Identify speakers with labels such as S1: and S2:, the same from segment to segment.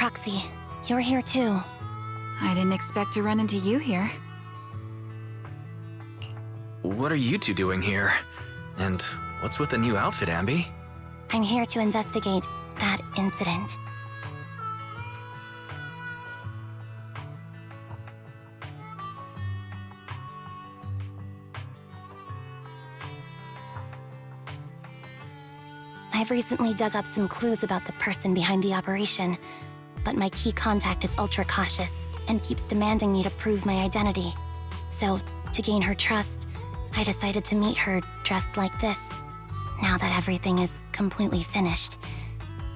S1: Proxy, you're here too.
S2: I didn't expect to run into you here.
S3: What are you two doing here? And what's with the new outfit, Ambi?
S1: I'm here to investigate that incident. I've recently dug up some clues about the person behind the operation, but my key contact is ultra cautious and keeps demanding me to prove my identity. So, to gain her trust, I decided to meet her dressed like this. Now that everything is completely finished,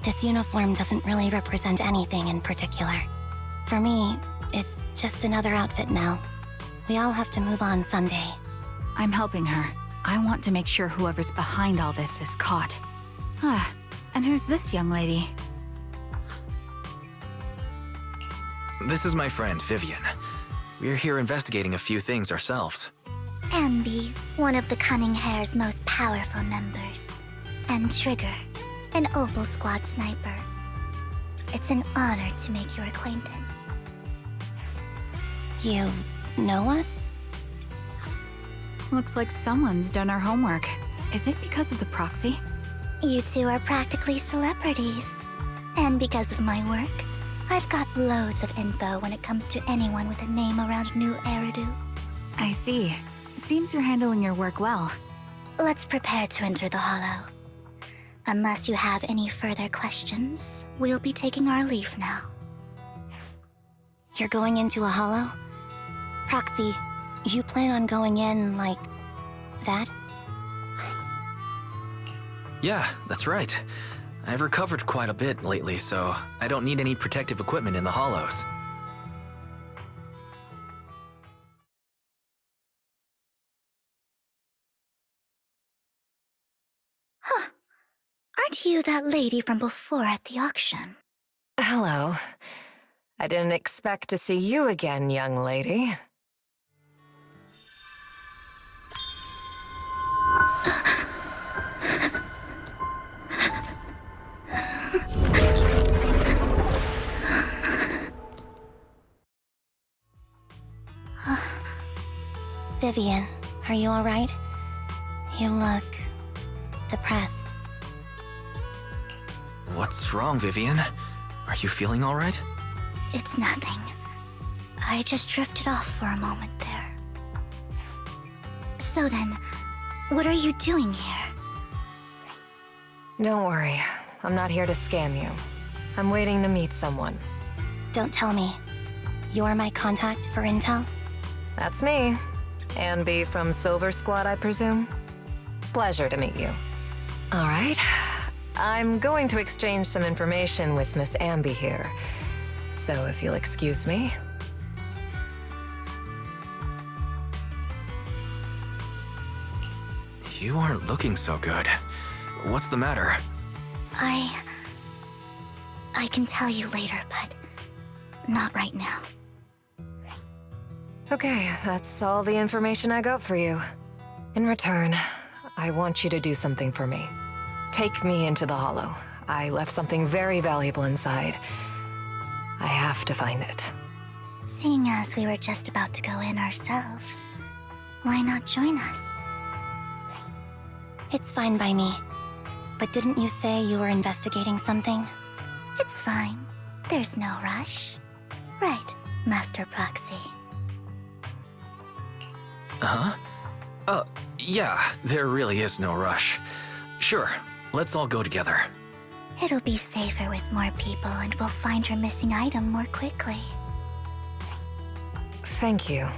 S1: this uniform doesn't really represent anything in particular. For me, it's just another outfit now. We all have to move on someday.
S2: I'm helping her. I want to make sure whoever's behind all this is caught. Ah, and who's this young lady?
S3: This is my friend, Vivian. We're here investigating a few things ourselves.
S4: Ambi, one of the Cunning Hair's most powerful members. And Trigger, an Opal Squad sniper. It's an honor to make your acquaintance.
S1: You know us?
S2: Looks like someone's done our homework. Is it because of the proxy?
S4: You two are practically celebrities. And because of my work, I've got loads of info when it comes to anyone with a name around New Eridu.
S2: I see. Seems you're handling your work well.
S4: Let's prepare to enter the Hollow. Unless you have any further questions, we'll be taking our leave now.
S1: You're going into a hollow? Proxy, you plan on going in like that?
S3: Yeah, that's right. I've recovered quite a bit lately, so I don't need any protective equipment in the hollows.
S4: Huh. Aren't you that lady from before at the auction?
S5: Hello. I didn't expect to see you again, young lady.
S1: Vivian, are you alright? You look depressed.
S3: What's wrong, Vivian? Are you feeling all right?
S4: It's nothing. I just drifted off for a moment there. So then, what are you doing here?
S5: Don't worry. I'm not here to scam you. I'm waiting to meet someone.
S1: Don't tell me. You're my contact for intel?
S5: That's me. Ambi from Silver Squad, I presume? Pleasure to meet you. All right. I'm going to exchange some information with Miss Ambi here. So if you'll excuse me.
S3: You aren't looking so good. What's the matter?
S4: I can tell you later, but not right now.
S5: Okay, that's all the information I got for you. In return, I want you to do something for me. Take me into the Hollow. I left something very valuable inside. I have to find it.
S4: Seeing as we were just about to go in ourselves, why not join us?
S1: It's fine by me. But didn't you say you were investigating something?
S4: It's fine. There's no rush. Right, Master Proxy.
S3: Huh? Yeah, there really is no rush. Sure, let's all go together.
S4: It'll be safer with more people, and we'll find your missing item more quickly.
S5: Thank you.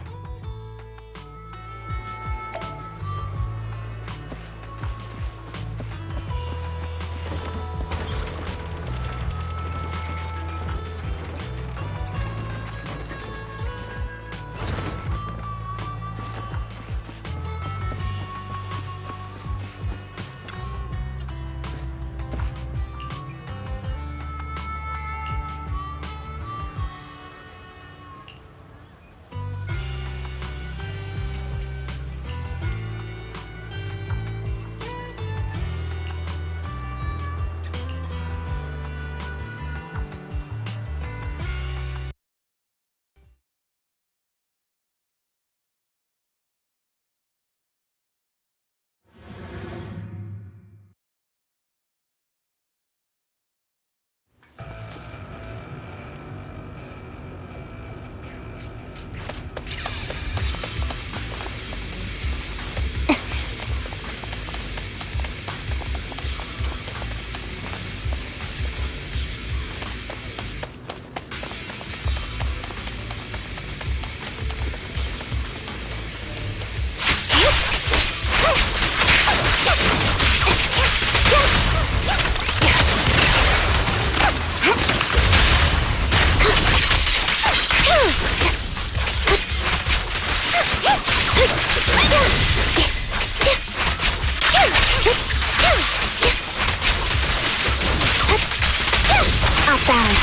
S1: Off balance.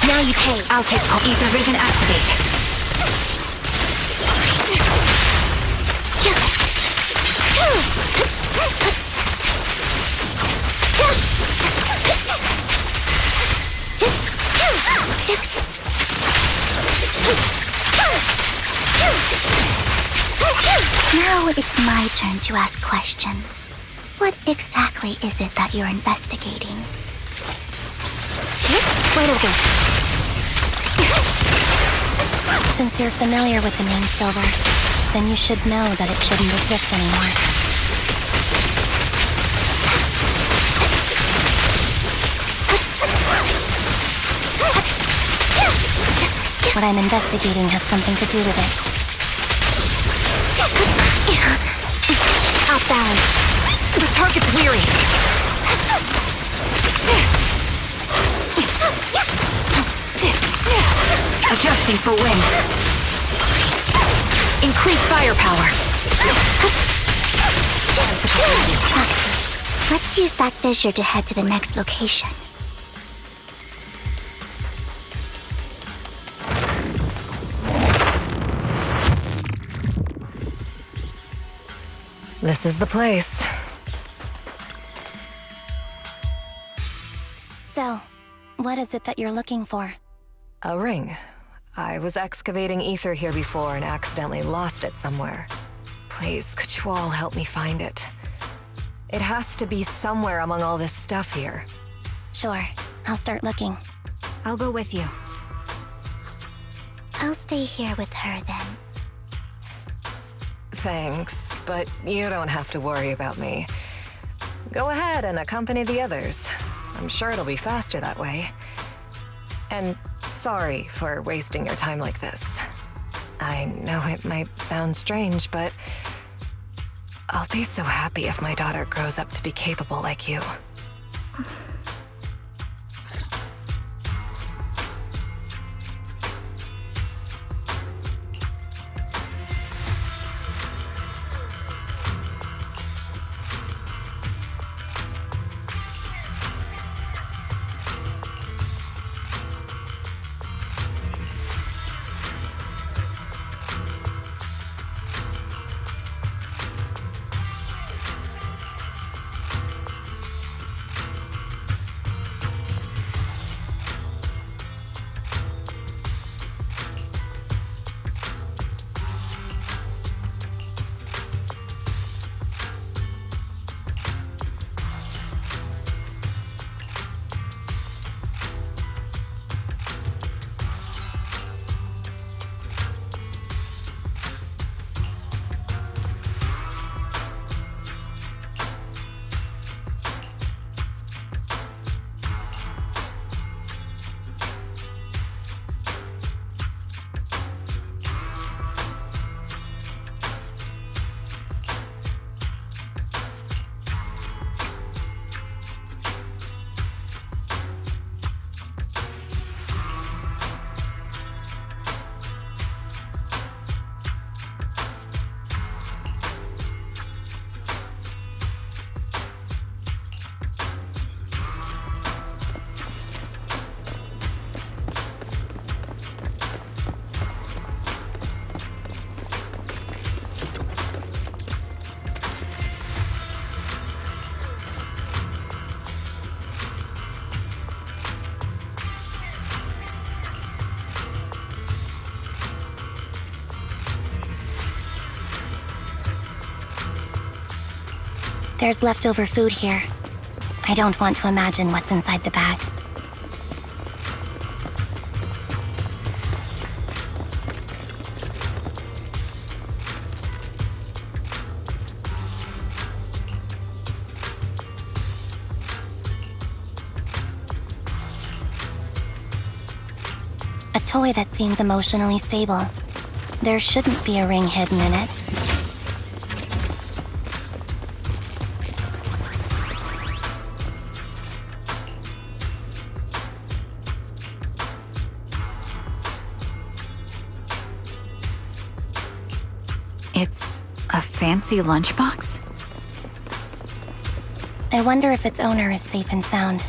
S1: Now you pay.
S2: I'll take Ether Vision activate.
S4: Now it's my turn to ask questions. What exactly is it that you're investigating?
S1: Wait a bit. Since you're familiar with the name Silver, then you should know that it shouldn't exist anymore. What I'm investigating has something to do with it. Off balance.
S2: The target's weary. Adjusting for wind. Increase firepower.
S4: Absol, let's use that fissure to head to the next location.
S5: This is the place.
S1: So, what is it that you're looking for?
S5: A ring. I was excavating ether here before and accidentally lost it somewhere. Please, could you all help me find it? It has to be somewhere among all this stuff here.
S1: Sure, I'll start looking.
S2: I'll go with you.
S4: I'll stay here with her then.
S5: Thanks, but you don't have to worry about me. Go ahead and accompany the others. I'm sure it'll be faster that way. And sorry for wasting your time like this. I know it might sound strange, but I'll be so happy if my daughter grows up to be capable like you.
S1: There's leftover food here. I don't want to imagine what's inside the bag. A toy that seems emotionally stable. There shouldn't be a ring hidden in it.
S2: It's a fancy lunchbox?
S1: I wonder if its owner is safe and sound.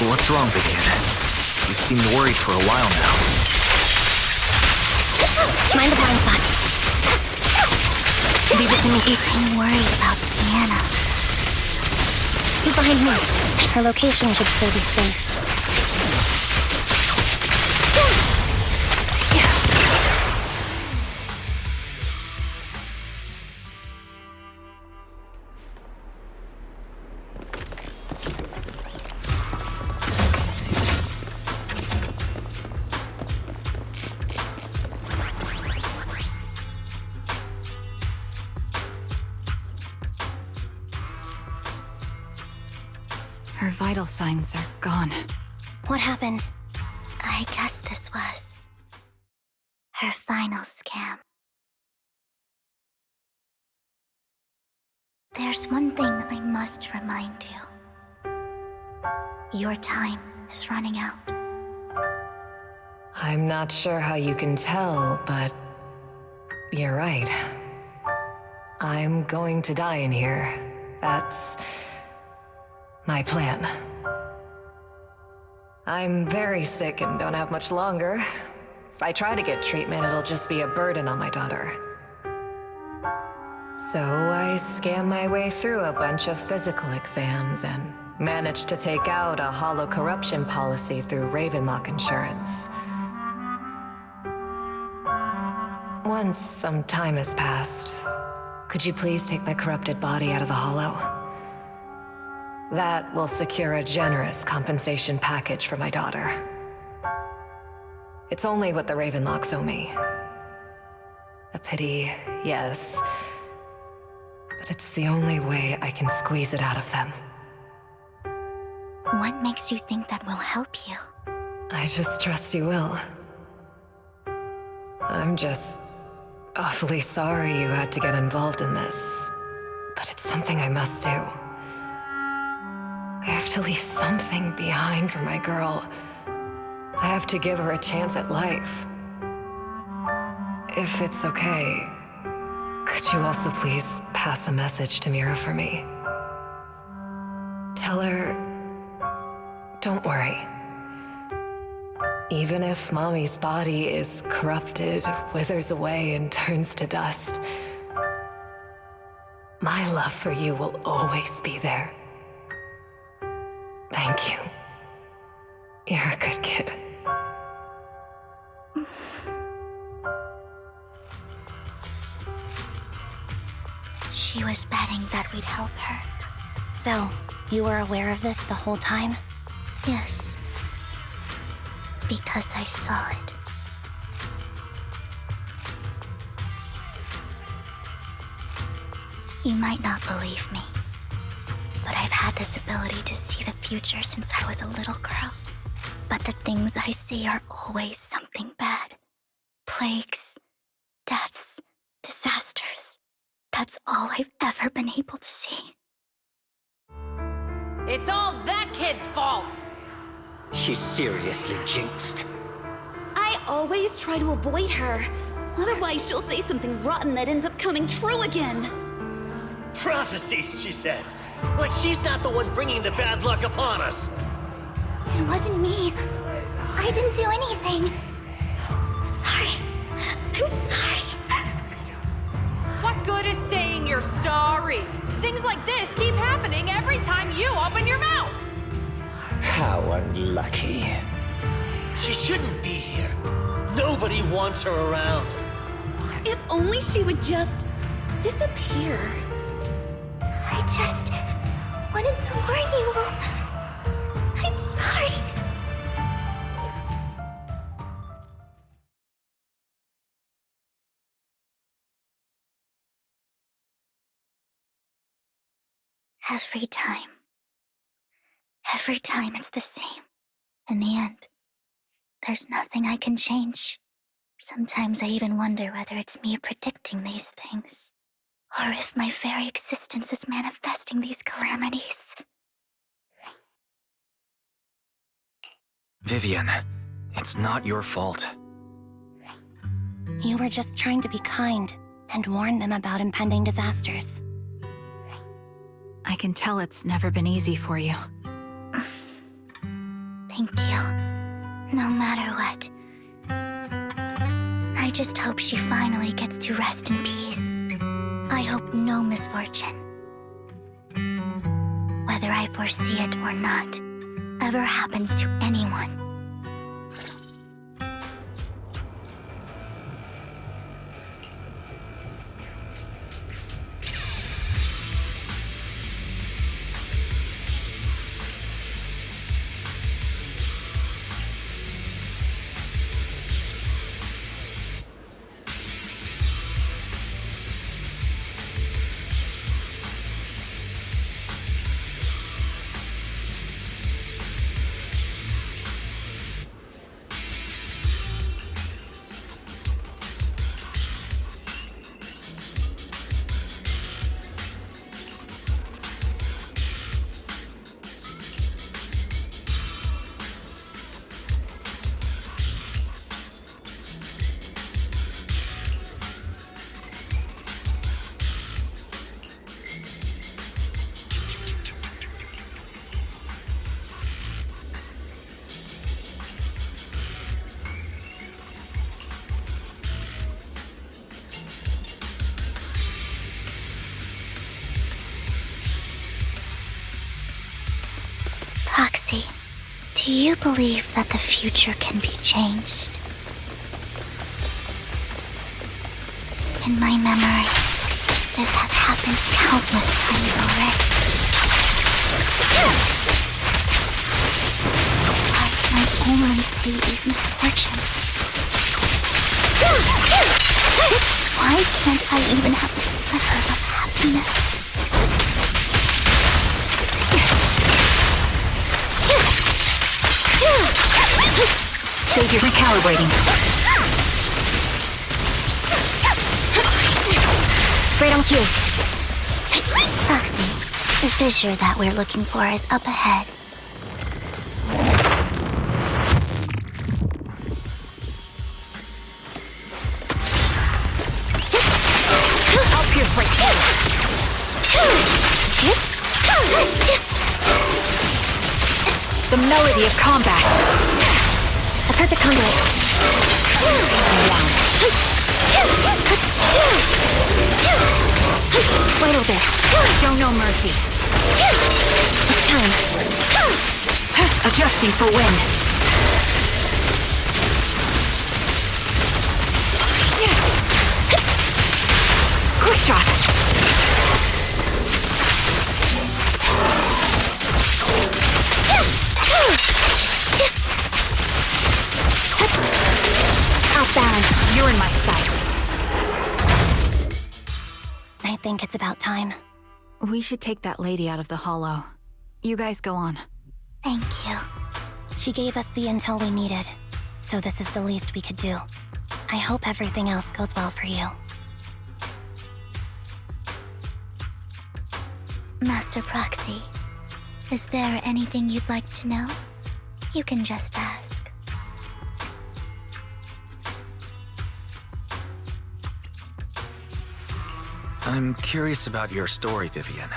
S3: What's wrong, Vivian? You seem worried for a while now.
S1: Mind the blind spot. Leave it to me.
S4: I'm worried about Sienna.
S1: Keep behind me. Her location should still be safe.
S2: Her vital signs are gone.
S1: What happened?
S4: I guess this was her final scam. There's one thing I must remind you. Your time is running out.
S5: I'm not sure how you can tell, but you're right. I'm going to die in here. That's my plan. I'm very sick and don't have much longer. If I try to get treatment, it'll just be a burden on my daughter. So I scam my way through a bunch of physical exams and managed to take out a hollow corruption policy through Ravenlock Insurance. Once some time has passed, could you please take my corrupted body out of the hollow? That will secure a generous compensation package for my daughter. It's only what the Ravenlocks owe me. A pity, yes. But it's the only way I can squeeze it out of them.
S4: What makes you think that will help you?
S5: I just trust you will. I'm just awfully sorry you had to get involved in this. But it's something I must do. I have to leave something behind for my girl. I have to give her a chance at life. If it's okay, could you also please pass a message to Mira for me? Tell her, don't worry. Even if Mommy's body is corrupted, withers away, and turns to dust, my love for you will always be there. Thank you. You're a good kid.
S4: She was betting that we'd help her.
S1: So, you were aware of this the whole time?
S4: Yes. Because I saw it. You might not believe me, but I've had this ability to see the future since I was a little girl. But the things I see are always something bad. Plagues, deaths, disasters. That's all I've ever been able to see.
S6: It's all that kid's fault!
S7: She's seriously jinxed.
S8: I always try to avoid her. Otherwise, she'll say something rotten that ends up coming true again.
S7: Prophecies, she says. Like she's not the one bringing the bad luck upon us.
S4: It wasn't me. I didn't do anything. Sorry. I'm sorry.
S6: What good is saying you're sorry? Things like this keep happening every time you open your mouth!
S7: How unlucky. She shouldn't be here. Nobody wants her around.
S8: If only she would just disappear.
S4: I just wanted to warn you all. I'm sorry. Every time. Every time it's the same. In the end, there's nothing I can change. Sometimes I even wonder whether it's me predicting these things, or if my very existence is manifesting these calamities.
S3: Vivian, it's not your fault.
S1: You were just trying to be kind and warn them about impending disasters.
S2: I can tell it's never been easy for you.
S4: Thank you. No matter what. I just hope she finally gets to rest in peace. I hope no misfortune, whether I foresee it or not, ever happens to anyone. Proxy, do you believe that the future can be changed? In my memory, this has happened countless times already. Why can I only see these misfortunes? Why can't I even have a sliver of happiness?
S2: Save your recalibrating.
S4: Right on cue. Proxy, the fissure that we're looking for is up ahead.
S2: I'll pierce right through. The melody of combat.
S4: A perfect conduit.
S2: Right there. Show no mercy.
S4: It's time.
S2: Adjusting for wind. Quick shot.
S4: Outbound.
S2: You're in my sights.
S1: I think it's about time.
S2: We should take that lady out of the hollow. You guys go on.
S4: Thank you.
S1: She gave us the intel we needed, so this is the least we could do. I hope everything else goes well for you.
S4: Master Proxy, is there anything you'd like to know? You can just ask.
S3: I'm curious about your story, Vivian,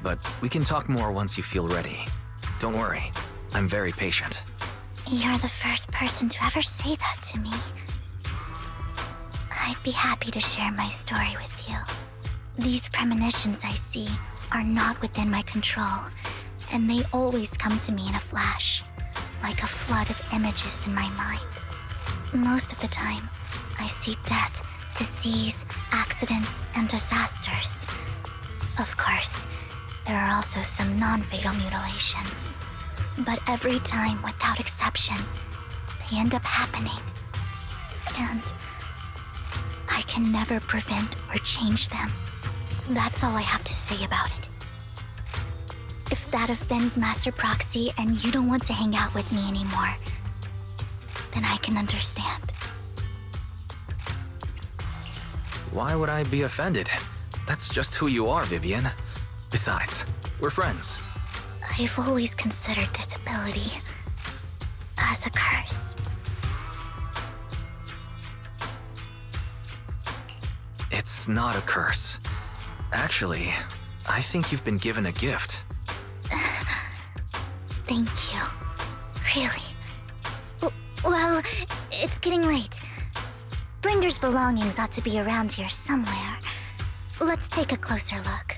S3: but we can talk more once you feel ready. Don't worry, I'm very patient.
S4: You're the first person to ever say that to me. I'd be happy to share my story with you. These premonitions I see are not within my control, and they always come to me in a flash, like a flood of images in my mind. Most of the time, I see death, disease, accidents, and disasters. Of course, there are also some non-fatal mutilations. But every time, without exception, they end up happening. And I can never prevent or change them. That's all I have to say about it. if that offends Master Proxy and you don't want to hang out with me anymore, then I can understand.
S3: Why would I be offended? That's just who you are, Vivian. Besides, we're friends.
S4: I've always considered this ability as a curse.
S3: It's not a curse. Actually, I think you've been given a gift.
S4: Thank you. Really. Well, it's getting late. Bringer's belongings ought to be around here somewhere. Let's take a closer look.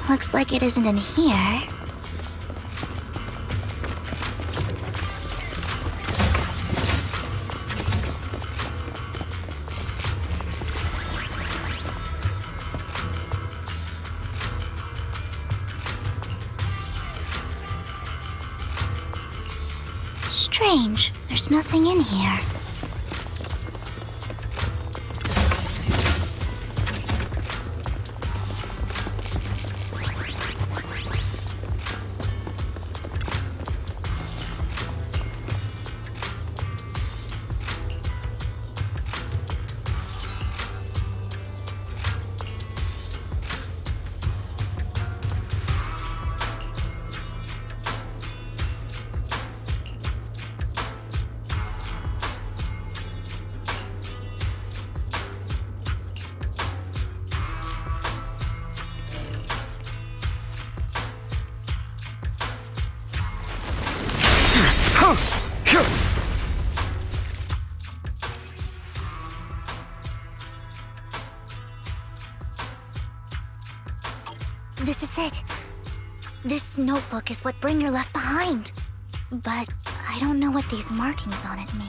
S4: Looks like it isn't in here. Strange, there's nothing in here. This is it. This notebook is what Bringer left behind. But I don't know what these markings on it mean.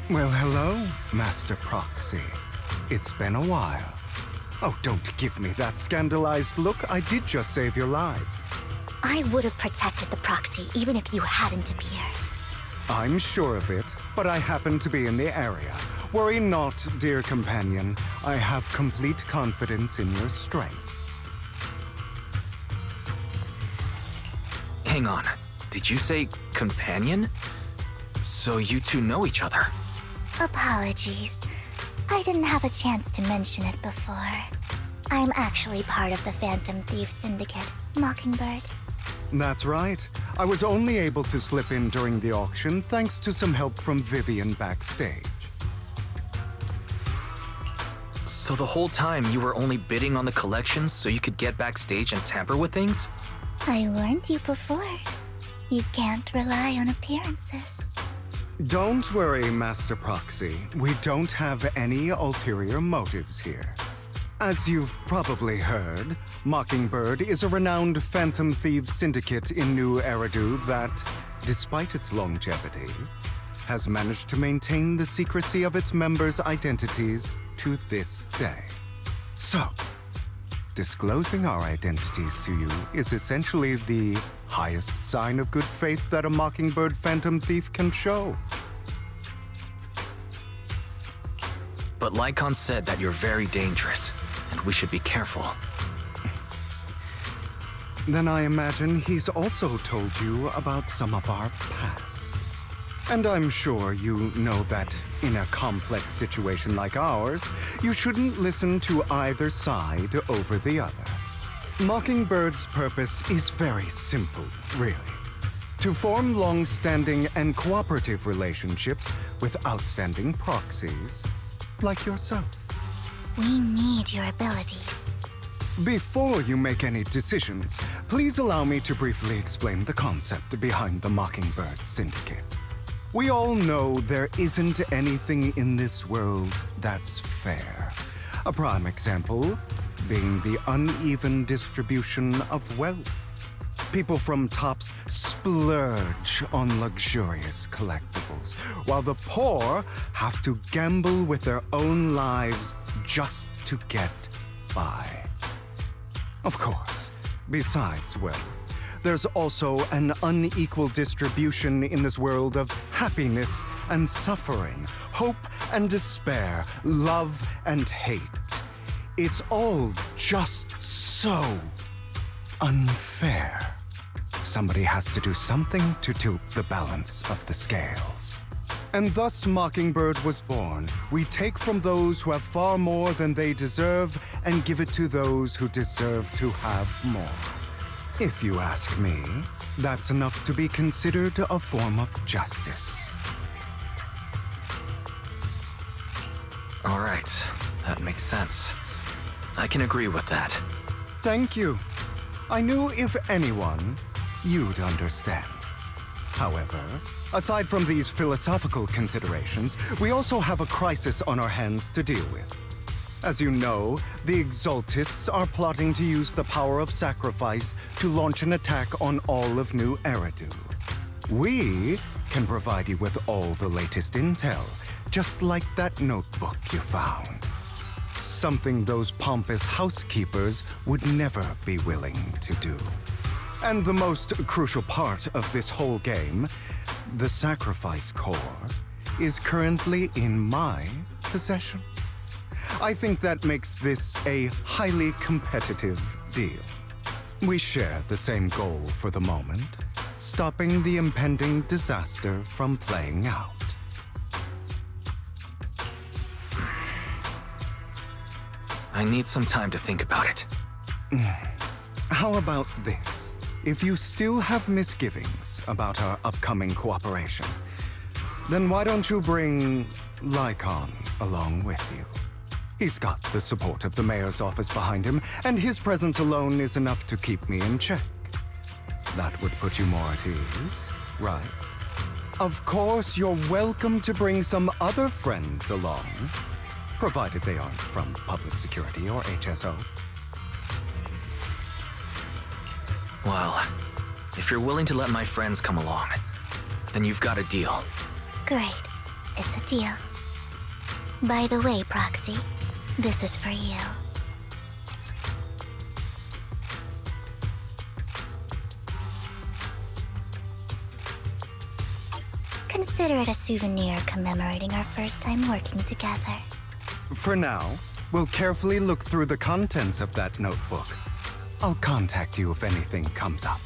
S9: Well, hello, Master Proxy. It's been a while. Oh, don't give me that scandalized look. I did just save your lives.
S4: I would have protected the Proxy even if you hadn't appeared.
S9: I'm sure of it, but I happen to be in the area. Worry not, dear companion. I have complete confidence in your strength.
S3: Hang on. Did you say companion? So you two know each other?
S4: Apologies. I didn't have a chance to mention it before. I'm actually part of the Phantom Thief Syndicate, Mockingbird.
S9: That's right. I was only able to slip in during the auction thanks to some help from Vivian backstage.
S3: So the whole time you were only bidding on the collections so you could get backstage and tamper with things?
S4: I warned you before. You can't rely on appearances.
S9: Don't worry, Master Proxy. We don't have any ulterior motives here. As you've probably heard, Mockingbird is a renowned Phantom Thieves syndicate in New Eridu that, despite its longevity, has managed to maintain the secrecy of its members' identities to this day. So, disclosing our identities to you is essentially the highest sign of good faith that a Mockingbird Phantom Thief can show.
S3: But Lycon said that you're very dangerous, and we should be careful.
S9: Then I imagine he's also told you about some of our past. And I'm sure you know that in a complex situation like ours, you shouldn't listen to either side over the other. Mockingbird's purpose is very simple, really. To form long-standing and cooperative relationships with outstanding proxies, like yourself.
S4: We need your abilities.
S9: Before you make any decisions, please allow me to briefly explain the concept behind the Mockingbird Syndicate. We all know there isn't anything in this world that's fair. A prime example, being the uneven distribution of wealth. People from tops splurge on luxurious collectibles, while the poor have to gamble with their own lives just to get by. Of course, besides wealth, there's also an unequal distribution in this world of happiness and suffering, hope and despair, love and hate. It's all just so unfair. Somebody has to do something to tilt the balance of the scales. And thus Mockingbird was born. We take from those who have far more than they deserve and give it to those who deserve to have more. If you ask me, that's enough to be considered a form of justice.
S3: All right, that makes sense. I can agree with that.
S9: Thank you. I knew if anyone, you'd understand. However, aside from these philosophical considerations, we also have a crisis on our hands to deal with. As you know, the Exaltists are plotting to use the power of sacrifice to launch an attack on all of New Eridu. We can provide you with all the latest intel, just like that notebook you found. Something those pompous housekeepers would never be willing to do. And the most crucial part of this whole game, the sacrifice core, is currently in my possession. I think that makes this a highly competitive deal. We share the same goal for the moment, stopping the impending disaster from playing out.
S3: I need some time to think about it.
S9: How about this? If you still have misgivings about our upcoming cooperation, then why don't you bring Lycon along with you? He's got the support of the mayor's office behind him, and his presence alone is enough to keep me in check. That would put you more at ease, right? Of course, you're welcome to bring some other friends along, provided they aren't from public security or HSO.
S3: Well, if you're willing to let my friends come along, then you've got a deal.
S4: Great. It's a deal. By the way, Proxy, this is for you. Consider it a souvenir commemorating our first time working together.
S9: For now, we'll carefully look through the contents of that notebook. I'll contact you if anything comes up.